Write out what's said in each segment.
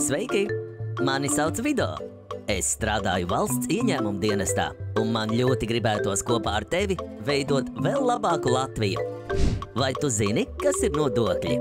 Sveiki! Mani sauc Vido. Es strādāju valsts ieņēmuma dienestā, un man ļoti gribētos kopā ar tevi veidot vēl labāku Latviju. Vai tu zini, kas ir nodokļi?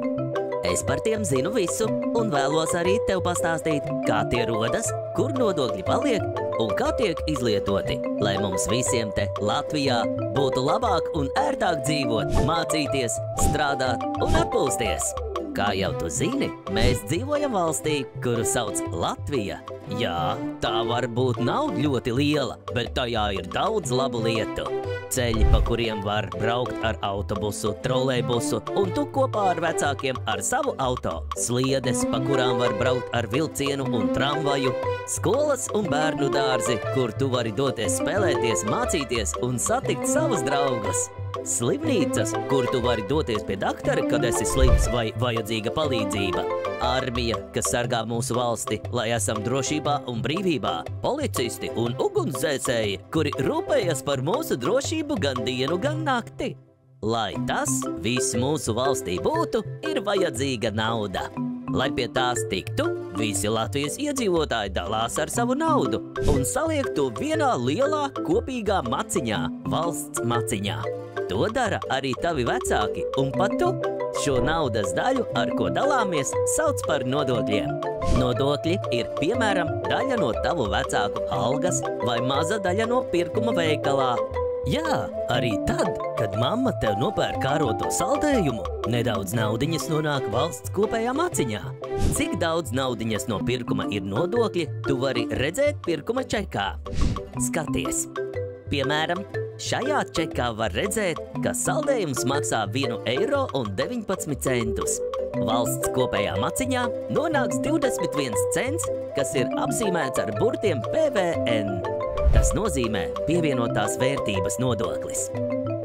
Es par tiem zinu visu, un vēlos arī tev pastāstīt, kā tie rodas, kur nodokļi paliek un kā tiek izlietoti, lai mums visiem te Latvijā būtu labāk un ērtāk dzīvot, mācīties, strādāt un atpūsties. Kā jau tu zini, mēs dzīvojam valstī, kuru sauc Latvija. Jā, tā varbūt nav ļoti liela, bet tajā ir daudz labu lietu. Ceļi, pa kuriem var braukt ar autobusu, trolejbusu, un tu kopā ar vecākiem ar savu auto. Sliedes, pa kurām var braukt ar vilcienu un tramvaju. Skolas un bērnu dārzi, kur tu vari doties spēlēties, mācīties un satikt savus draugus. Slimnīcas, kur tu vari doties pie doktora, kad esi slims vai vajadzīga palīdzība. Armija, kas sargā mūsu valsti, lai esam drošībā un brīvībā. Policisti un ugunsdzēsēji, kuri rūpējas par mūsu drošību gan dienu, gan nakti. Lai tas viss mūsu valstī būtu, ir vajadzīga nauda. Lai pie tās tiktu, visi Latvijas iedzīvotāji dalās ar savu naudu un saliek to vienā lielā kopīgā maciņā, valsts maciņā. To dara arī tavi vecāki, un pat tu. Šo naudas daļu, ar ko dalāmies, sauc par nodokļiem. Nodokļi ir, piemēram, daļa no tavu vecāku algas vai maza daļa no pirkuma veikalā. Jā, arī tad, kad mamma tev nopērk kāroto saldējumu, nedaudz naudiņas nonāk valsts kopējā maciņā. Cik daudz naudiņas no pirkuma ir nodokļi, tu vari redzēt pirkuma čekā. Skaties! Piemēram, šajā čekā var redzēt, ka saldējums maksā 1,19 eiro. Valsts kopējā maciņā nonāks 21 cents, kas ir apzīmēts ar burtiem PVN. Tas nozīmē pievienotās vērtības nodoklis.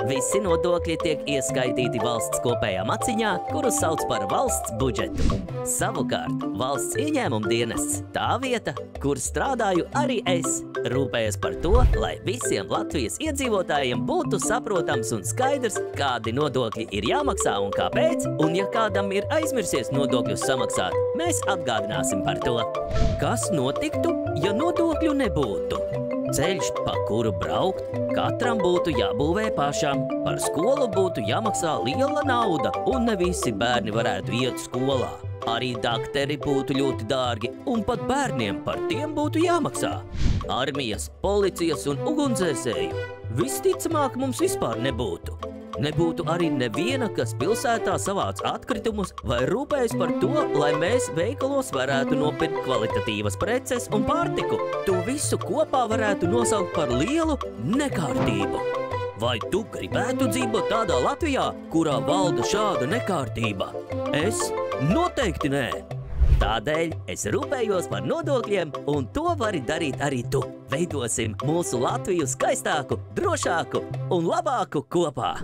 Visi nodokļi tiek ieskaitīti valsts kopējā maciņā, kuru sauc par valsts budžetu. Savukārt, valsts ieņēmuma dienests tā vieta, kur strādāju arī es, rūpējas par to, lai visiem Latvijas iedzīvotājiem būtu saprotams un skaidrs, kādi nodokļi ir jāmaksā un kāpēc, un ja kādam ir aizmirsies nodokļus samaksāt, mēs atgādināsim par to. Kas notiktu, ja nodokļu nebūtu? Ceļš, pa kuru braukt, katram būtu jābūvē pašam. Par skolu būtu jāmaksā liela nauda, un ne visi bērni varētu iet skolā. Arī dakteri būtu ļoti dārgi, un pat bērniem par tiem būtu jāmaksā. Armijas, policijas un ugunsdzēsēju visticamāk mums vispār nebūtu. Nebūtu arī neviena, kas pilsētā savāc atkritumus vai rūpējas par to, lai mēs veikalos varētu nopirkt kvalitatīvas preces un pārtiku. To visu kopā varētu nosaukt par lielu nekārtību. Vai tu gribētu dzīvot tādā Latvijā, kurā valda šāda nekārtība? Es noteikti nē. Tādēļ es rūpējos par nodokļiem, un to vari darīt arī tu. Veidosim mūsu Latviju skaistāku, drošāku un labāku kopā!